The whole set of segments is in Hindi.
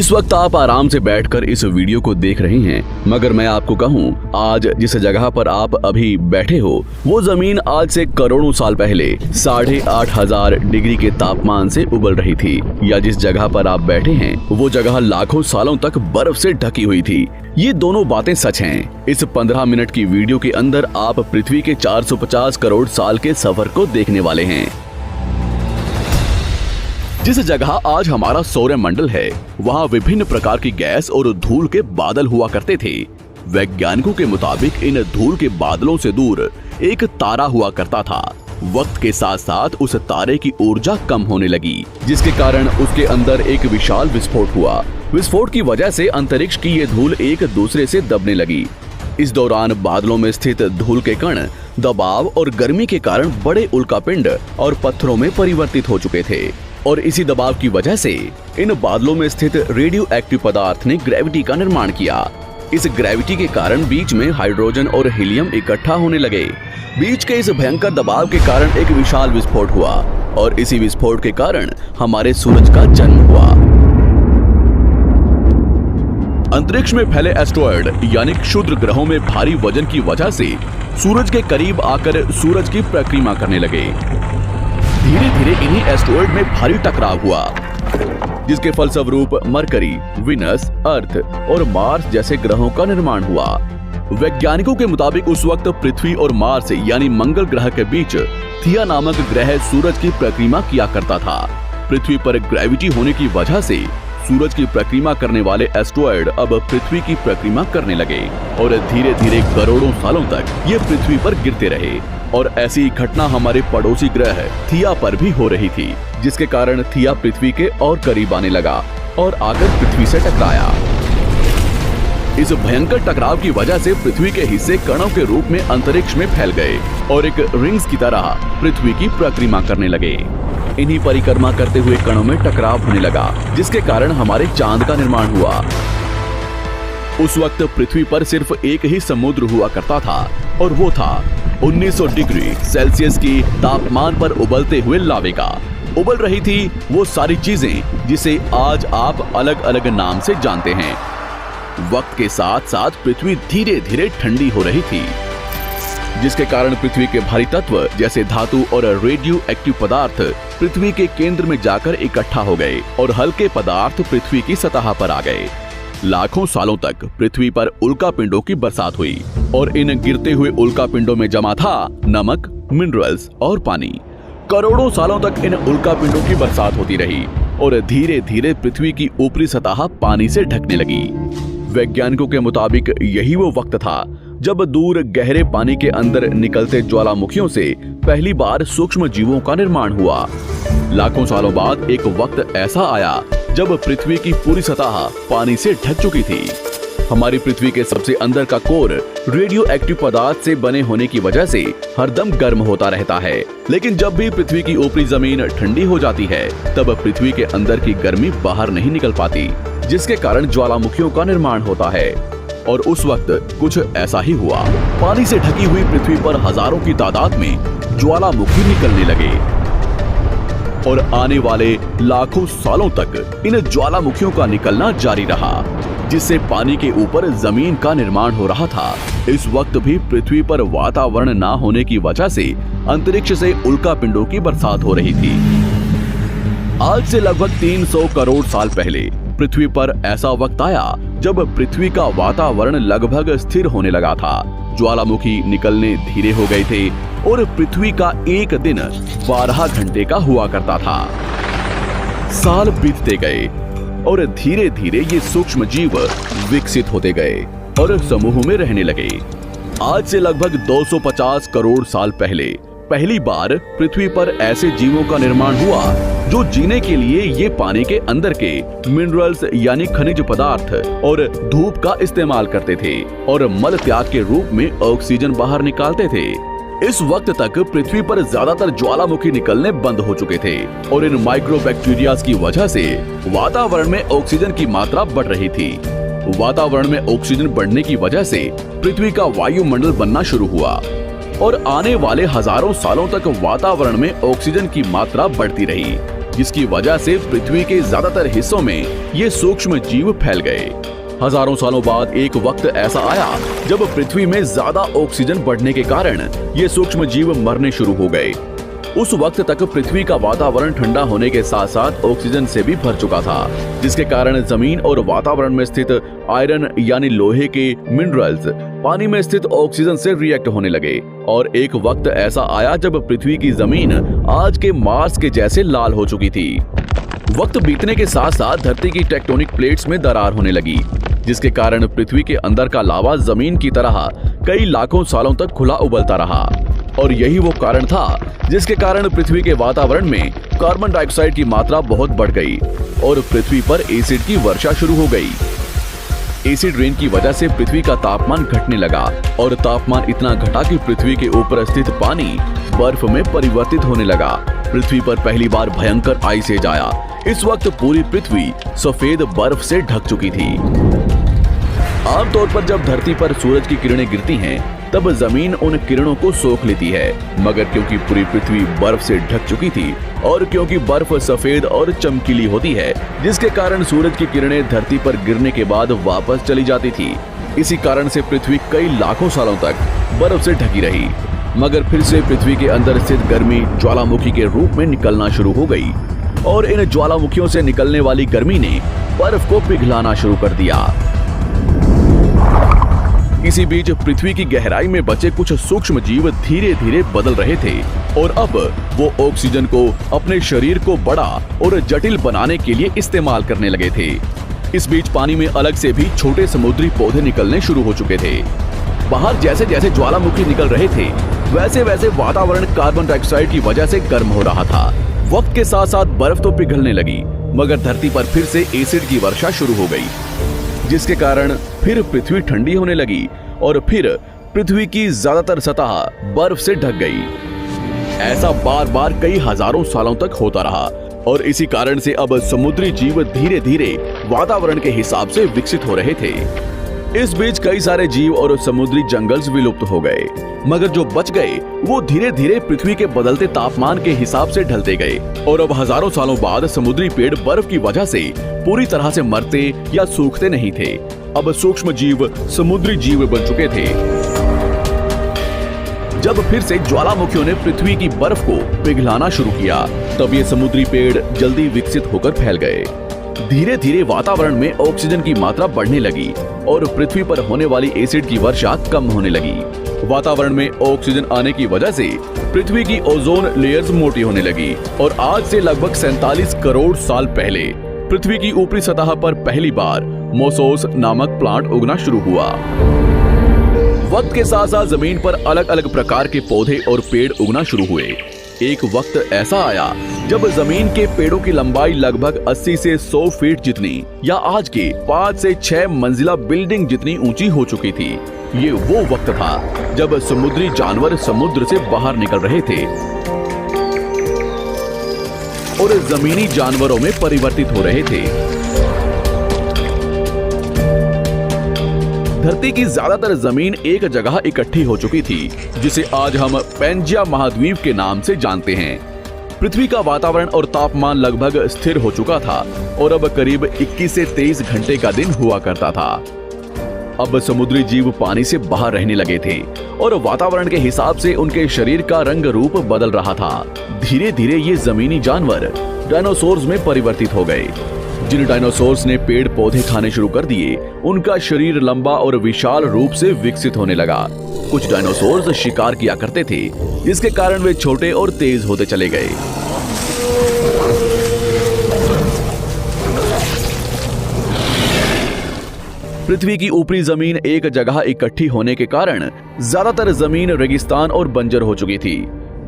इस वक्त आप आराम से बैठकर इस वीडियो को देख रहे हैं, मगर मैं आपको कहूं, आज जिस जगह पर आप अभी बैठे हो वो जमीन आज से करोड़ों साल पहले 8,500 डिग्री के तापमान से उबल रही थी, या जिस जगह पर आप बैठे हैं वो जगह लाखों सालों तक बर्फ से ढकी हुई थी। ये दोनों बातें सच हैं। इस 15 मिनट की वीडियो के अंदर आप पृथ्वी के 450 करोड़ साल के सफर को देखने वाले हैं। जिस जगह आज हमारा सौरमंडल है, वहाँ विभिन्न प्रकार की गैस और धूल के बादल हुआ करते थे। वैज्ञानिकों के मुताबिक इन धूल के बादलों से दूर एक तारा हुआ करता था। वक्त के साथ साथ उस तारे की ऊर्जा कम होने लगी, जिसके कारण उसके अंदर एक विशाल विस्फोट हुआ। विस्फोट की वजह से अंतरिक्ष की ये धूल एक दूसरे से दबने लगी। इस दौरान बादलों में स्थित धूल के कण दबाव और गर्मी के कारण बड़े उल्कापिंड और पत्थरों में परिवर्तित हो चुके थे, और इसी दबाव की वजह से इन बादलों में स्थित रेडियो एक्टिव पदार्थ ने ग्रेविटी का निर्माण किया। इस ग्रेविटी के कारण बीच में हाइड्रोजन और हीलियम इकट्ठा होने लगे। बीच के इस भयंकर दबाव के कारण एक विशाल विस्फोट हुआ, और इसी विस्फोट के कारण हमारे सूरज का जन्म हुआ। अंतरिक्ष में फैले एस्टेरॉयड यानी क्षुद्र ग्रहों में भारी वजन की वजह से सूरज के करीब आकर सूरज की परिक्रमा करने लगे। धीरे धीरे इन्हीं एस्टेरॉयड में भारी टकराव हुआ, जिसके फलस्वरूप मरकरी, विनस, अर्थ और मार्स जैसे ग्रहों का निर्माण हुआ। वैज्ञानिकों के मुताबिक उस वक्त पृथ्वी और मार्स यानी मंगल ग्रह के बीच थिया नामक ग्रह सूरज की परिक्रमा किया करता था। पृथ्वी पर ग्रेविटी होने की वजह से सूरज की परिक्रमा करने वाले एस्टेरॉयड अब पृथ्वी की परिक्रमा करने लगे, और धीरे धीरे करोड़ों सालों तक ये पृथ्वी पर गिरते रहे। और ऐसी घटना हमारे पड़ोसी ग्रह थिया पर भी हो रही थी, जिसके कारण थिया पृथ्वी के और करीब आने लगा और आकर पृथ्वी से टकराया। इस भयंकर टकराव की वजह से पृथ्वी के हिस्से कणों के रूप में अंतरिक्ष में फैल गए और एक रिंग्स की तरह पृथ्वी की परिक्रमा करने लगे। इन्हीं परिक्रमा करते हुए कणों में टकराव होने लगा, जिसके कारण हमारे चांद का निर्माण हुआ। उस वक्त पृथ्वी पर सिर्फ एक ही समुद्र हुआ करता था, और वो था 1900 डिग्री सेल्सियस की तापमान पर उबलते हुए लावे का। उबल रही थी वो सारी चीजें जिसे आज आप अलग अलग नाम से जानते हैं। वक्त के साथ साथ पृथ्वी धीरे धीरे ठंडी हो रही थी, जिसके कारण पृथ्वी के भारी तत्व जैसे धातु और रेडियो एक्टिव पदार्थ पृथ्वी के केंद्र में जाकर इकट्ठा हो गए, और हल्के पदार्थ पृथ्वी की सतह पर आ गए। लाखों सालों तक पृथ्वी पर उल्कापिंडों की बरसात हुई, और इन गिरते हुए उल्कापिंडों में जमा था नमक, मिनरल्स और पानी। करोड़ों सालों तक इन उल्कापिंडों की बरसात होती रही, और धीरे धीरे पृथ्वी की ऊपरी सतह पानी से ढकने लगी। वैज्ञानिकों के मुताबिक यही वो वक्त था जब दूर गहरे पानी के अंदर निकलते ज्वालामुखियों से पहली बार सूक्ष्म जीवों का निर्माण हुआ। लाखों सालों बाद एक वक्त ऐसा आया जब पृथ्वी की पूरी सतह पानी से ढक चुकी थी। हमारी पृथ्वी के सबसे अंदर का कोर रेडियो एक्टिव पदार्थ से बने होने की वजह से हरदम गर्म होता रहता है, लेकिन जब भी पृथ्वी की ऊपरी जमीन ठंडी हो जाती है, तब पृथ्वी के अंदर की गर्मी बाहर नहीं निकल पाती, जिसके कारण ज्वालामुखियों का निर्माण होता है। और उस वक्त कुछ ऐसा ही हुआ। पानी से ढकी हुई पृथ्वी पर हजारों की तादाद में ज्वालामुखी निकलने लगे, और आने वाले लाखों सालों तक इन ज्वालामुखियों का निकलना जारी रहा, जिससे पानी के ऊपर जमीन का निर्माण हो रहा था। इस वक्त भी पृथ्वी पर वातावरण न होने की वजह से अंतरिक्ष से उल्कापिंडों की बरसात हो रही थी। आज से लगभग 300 करोड़ साल पहले पृथ्वी पर ऐसा वक्त आया जब पृथ्वी का वातावरण लगभग स्थिर होने लगा था। ज्वालामुखी निकलने धीरे हो गए थे, और पृथ्वी का एक दिन 12 घंटे का हुआ करता था। साल बीतते गए, और धीरे धीरे ये सूक्ष्म जीव विकसित होते गए और समूह में रहने लगे। आज से लगभग 250 करोड़ साल पहले पहली बार पृथ्वी पर ऐसे जीवों का निर्माण हुआ जो जीने के लिए ये पानी के अंदर के मिनरल्स यानी खनिज पदार्थ और धूप का इस्तेमाल करते थे, और मल त्याग के रूप में ऑक्सीजन बाहर निकालते थे। इस वक्त तक पृथ्वी पर ज्यादातर ज्वालामुखी निकलने बंद हो चुके थे, और इन माइक्रोबैक्टीरियाज की वजह से वातावरण में ऑक्सीजन की मात्रा बढ़ रही थी। वातावरण में ऑक्सीजन बढ़ने की वजह से पृथ्वी का वायुमंडल बनना शुरू हुआ, और आने वाले हजारों सालों तक वातावरण में ऑक्सीजन की मात्रा बढ़ती रही। जिसकी वजह से पृथ्वी के ज्यादातर हिस्सों में ये सूक्ष्म जीव फैल गए। हजारों सालों बाद एक वक्त ऐसा आया जब पृथ्वी में ज्यादा ऑक्सीजन बढ़ने के कारण ये सूक्ष्म जीव मरने शुरू हो गए। उस वक्त तक पृथ्वी का वातावरण ठंडा होने के साथ साथ ऑक्सीजन से भी भर चुका था, जिसके कारण जमीन और वातावरण में स्थित आयरन यानी लोहे के मिनरल्स पानी में स्थित ऑक्सीजन से रिएक्ट होने लगे। और एक वक्त ऐसा आया जब पृथ्वी की जमीन आज के मार्स के जैसे लाल हो चुकी थी। वक्त बीतने के साथ साथ धरती की टेक्टोनिक प्लेट्स में दरार होने लगी, जिसके कारण पृथ्वी के अंदर का लावा जमीन की तरह कई लाखों सालों तक खुला उबलता रहा। और यही वो कारण था जिसके कारण पृथ्वी के वातावरण में कार्बन डाइऑक्साइड की मात्रा बहुत बढ़ गई और पृथ्वी पर एसिड की वर्षा शुरू हो गई। एसिड रेन की वजह से पृथ्वी का तापमान घटने लगा और तापमान इतना घटा कि पृथ्वी के ऊपर स्थित पानी बर्फ में परिवर्तित होने लगा। पृथ्वी पर पहली बार भयंकर आइस एज आया। इस वक्त पूरी पृथ्वी सफेद बर्फ से ढक चुकी थी। आमतौर पर जब धरती पर सूरज की किरणें गिरती हैं, तब जमीन उन किरणों को सोख लेती है, मगर क्योंकि पूरी पृथ्वी बर्फ से ढक चुकी थी और क्योंकि बर्फ सफेद और चमकीली होती है, जिसके कारण सूरज की किरणें धरती पर गिरने के बाद वापस चली जाती थी। इसी कारण से पृथ्वी कई लाखों सालों तक बर्फ से ढकी रही, मगर फिर से पृथ्वी के अंदर स्थित गर्मी ज्वालामुखी के रूप में निकलना शुरू हो गई और इन ज्वालामुखियों से निकलने वाली गर्मी ने बर्फ को पिघलाना शुरू कर दिया। इसी बीच पृथ्वी की गहराई में बचे कुछ सूक्ष्म जीव धीरे धीरे बदल रहे थे और अब वो ऑक्सीजन को अपने शरीर को बड़ा और जटिल बनाने के लिए इस्तेमाल करने लगे थे। इस बीच पानी में अलग से भी छोटे समुद्री पौधे निकलने शुरू हो चुके थे। बाहर जैसे जैसे ज्वालामुखी निकल रहे थे, वैसे वैसे वातावरण कार्बन डाइऑक्साइड की वजह से गर्म हो रहा था। वक्त के साथ साथ बर्फ तो पिघलने लगी, मगर धरती पर फिर से एसिड की वर्षा शुरू हो गई, जिसके कारण फिर पृथ्वी ठंडी होने लगी और फिर पृथ्वी की ज्यादातर सतह बर्फ से ढक गई। ऐसा बार बार कई हजारों सालों तक होता रहा और इसी कारण से अब समुद्री जीव धीरे धीरे वातावरण के हिसाब से विकसित हो रहे थे। इस बीच कई सारे जीव और समुद्री जंगल्स विलुप्त हो गए, मगर जो बच गए वो धीरे धीरे पृथ्वी के बदलते तापमान के हिसाब से ढलते गए और अब हजारों सालों बाद समुद्री पेड़ बर्फ की वजह से पूरी तरह से मरते या सूखते नहीं थे। अब सूक्ष्म जीव समुद्री जीव बन चुके थे। जब फिर से ज्वालामुखियों ने पृथ्वी की बर्फ को पिघलाना शुरू किया, तब ये समुद्री पेड़ जल्दी विकसित होकर फैल गए। धीरे धीरे वातावरण में ऑक्सीजन की मात्रा बढ़ने लगी और पृथ्वी पर होने वाली एसिड की वर्षा कम होने लगी। वातावरण में ऑक्सीजन आने की वजह से पृथ्वी की ओजोन लेयर्स मोटी होने लगी और आज से लगभग 47 करोड़ साल पहले पृथ्वी की ऊपरी सतह पर पहली बार मोसोस नामक प्लांट उगना शुरू हुआ। वक्त के साथ साथ जमीन पर अलग अलग प्रकार के पौधे और पेड़ उगना शुरू हुए। एक वक्त ऐसा आया जब जमीन के पेड़ों की लंबाई लगभग 80 से 100 फीट जितनी या आज के 5 से 6 मंजिला बिल्डिंग जितनी ऊंची हो चुकी थी। ये वो वक्त था जब समुद्री जानवर समुद्र से बाहर निकल रहे थे और जमीनी जानवरों में परिवर्तित हो रहे थे। धरती की ज्यादातर जमीन एक जगह इकट्ठी हो चुकी थी, जिसे आज हम पैंजिया महाद्वीप के नाम से जानते हैं। पृथ्वी का वातावरण और तापमान लगभग स्थिर हो चुका था और अब करीब 21 से 23 घंटे का दिन हुआ करता था। अब समुद्री जीव पानी से बाहर रहने लगे थे और वातावरण के हिसाब से उनके शरीर का रंग रूप बदल रहा था। धीरे धीरे ये जमीनी जानवर डायनासोर्स में परिवर्तित हो गए। जिन डायनासोर्स ने पेड़ पौधे खाने शुरू कर दिए, उनका शरीर लंबा और विशाल रूप से विकसित होने लगा। कुछ डायनासोर्स शिकार किया करते थे, जिसके कारण वे छोटे और तेज होते चले गए। पृथ्वी की ऊपरी जमीन एक जगह इकट्ठी होने के कारण ज्यादातर जमीन रेगिस्तान और बंजर हो चुकी थी।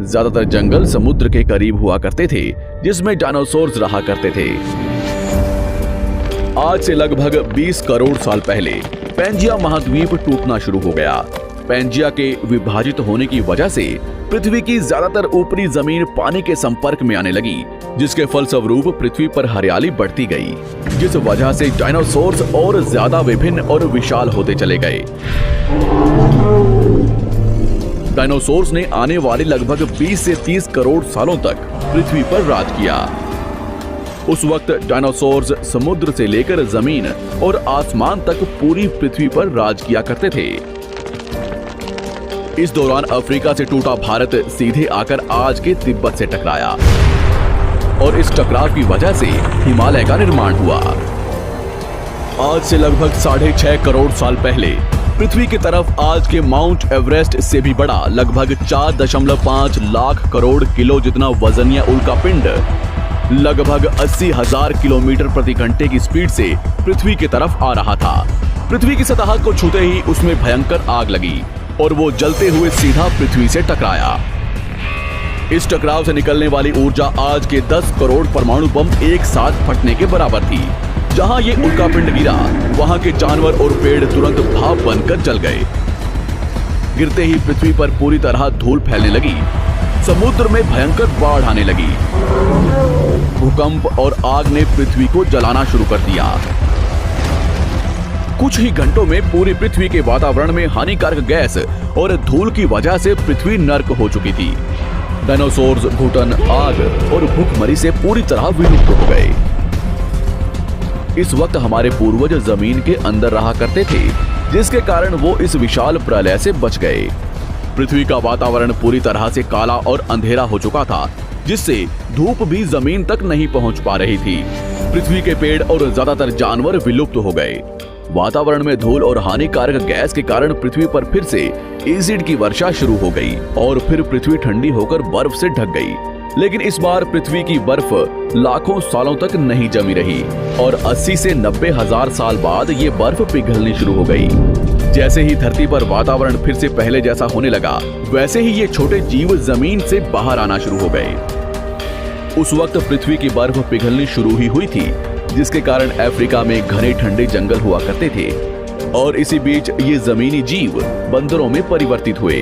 ज्यादातर जंगल समुद्र के करीब हुआ करते थे, जिसमें डायनासोर्स रहा करते थे। आज से लगभग 20 करोड़ साल पहले पैंजिया महाद्वीप टूटना शुरू हो गया। पैंजिया के विभाजित होने की वजह से पृथ्वी की ज्यादातर ऊपरी जमीन पानी के संपर्क में आने लगी, जिसके फलस्वरूप पृथ्वी पर हरियाली बढ़ती गई, जिस वजह से डायनासोर्स और ज्यादा विभिन्न और विशाल होते चले गए। डायनासोर्स ने आने वाले लगभग 20 से 30 करोड़ सालों तक पृथ्वी पर राज किया। उस वक्त डायनासोर्स समुद्र से लेकर जमीन और आसमान तक पूरी पृथ्वी पर राज किया करते थे। इस दौरान अफ्रीका से टूटा भारत सीधे आकर आज के तिब्बत से टकराया और इस टकराव की वजह से हिमालय का निर्माण हुआ। आज से लगभग 6.5 करोड़ साल पहले पृथ्वी की तरफ आज के माउंट एवरेस्ट से भी बड़ा लगभग 4.5 लाख करोड़ किलो जितना वजनिया उल्कापिंड लगभग 80,000 किलोमीटर प्रति घंटे की स्पीड से पृथ्वी की तरफ आ रहा था। पृथ्वी की सतह को छूते ही उसमें भयंकर आग लगी और वो जलते हुए सीधा पृथ्वी से टकराया। इस टकराव से निकलने वाली ऊर्जा आज के 10 करोड़ परमाणु बम एक साथ फटने के बराबर थी। जहां ये उल्कापिंड गिरा, वहां के जानवर और पेड़ तुरंत भाप बनकर जल गए। गिरते ही पृथ्वी पर पूरी तरह धूल फैलने लगी। समुद्र में भयंकर बाढ़ आने लगी। भूकंप और आग ने पृथ्वी को जलाना शुरू कर दिया। कुछ ही घंटों में पूरी पृथ्वी के वातावरण में हानिकारक गैस और धूल की वजह से पृथ्वी नर्क हो चुकी थी। डायनासोर्स घुटन, आग और भूखमरी से पूरी तरह विलुप्त हो गए। इस वक्त हमारे पूर्वज जमीन के अंदर रहा करते थे, जिसके कारण वो इस विशाल प्रलय से बच गए। पृथ्वी का वातावरण पूरी तरह से काला और अंधेरा हो चुका था, जिससे धूप भी जमीन तक नहीं पहुंच पा रही थी। पृथ्वी के पेड़ और ज्यादातर जानवर विलुप्त हो गए। वातावरण में धूल और हानिकारक गैस के कारण पृथ्वी पर फिर से एसिड की वर्षा शुरू हो गई और फिर पृथ्वी ठंडी होकर बर्फ से ढक गई। लेकिन इस बार पृथ्वी की बर्फ लाखों सालों तक नहीं जमी रही और 80 से 90 हजार साल बाद ये बर्फ पिघलनी शुरू हो गई। जैसे ही धरती पर वातावरण फिर से पहले जैसा होने लगा, वैसे ही ये छोटे जीव जमीन से बाहर आना शुरू हो गए। उस वक्त पृथ्वी की बर्फ पिघलनी शुरू ही हुई थी, जिसके कारण अफ्रीका में घने ठंडे जंगल हुआ करते थे और इसी बीच ये जमीनी जीव बंदरों में परिवर्तित हुए।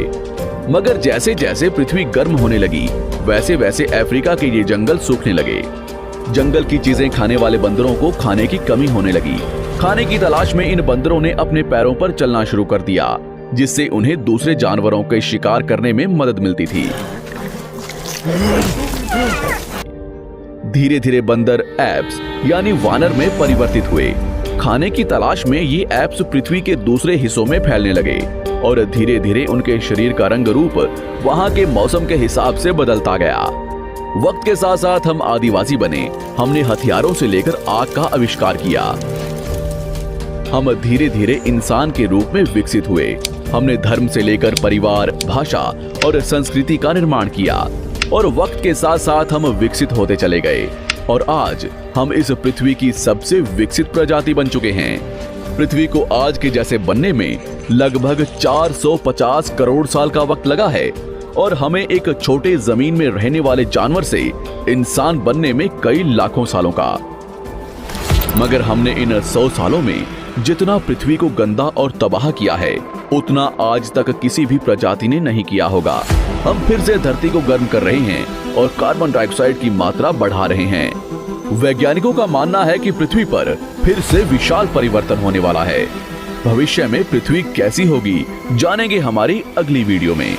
मगर जैसे जैसे पृथ्वी गर्म होने लगी, वैसे वैसे अफ्रीका के ये जंगल सूखने लगे। जंगल की चीजें खाने वाले बंदरों को खाने की कमी होने लगी। खाने की तलाश में इन बंदरों ने अपने पैरों पर चलना शुरू कर दिया, जिससे उन्हें दूसरे जानवरों के शिकार करने में मदद मिलती थी। धीरे धीरे बंदर एप्स यानी वानर में परिवर्तित हुए। खाने की तलाश में ये एप्स पृथ्वी के दूसरे हिस्सों में फैलने लगे और धीरे धीरे उनके शरीर का रंग रूप वहां के मौसम के हिसाब से बदलता गया। वक्त के साथ साथ हम आदिवासी बने। हमने हथियारों से लेकर आग का आविष्कार किया। हम धीरे धीरे इंसान के रूप में विकसित हुए। हमने धर्म से लेकर परिवार, भाषा और संस्कृति का निर्माण किया और वक्त के साथ साथ हम विकसित होते चले गए और आज हम इस पृथ्वी की सबसे विकसित प्रजाति बन चुके हैं। पृथ्वी को आज के जैसे बनने में लगभग 450 करोड़ साल का वक्त लगा है और हमें एक छोटे जमीन में रहने वाले जानवर से इंसान बनने में कई लाखों सालों का। मगर हमने इन 100 सालों में जितना पृथ्वी को गंदा और तबाह किया है, उतना आज तक किसी भी प्रजाति ने नहीं किया होगा। हम फिर से धरती को गर्म कर रहे हैं और कार्बन डाइऑक्साइड की मात्रा बढ़ा रहे हैं। वैज्ञानिकों का मानना है कि पृथ्वी पर फिर से विशाल परिवर्तन होने वाला है। भविष्य में पृथ्वी कैसी होगी, जानेंगे हमारी अगली वीडियो में।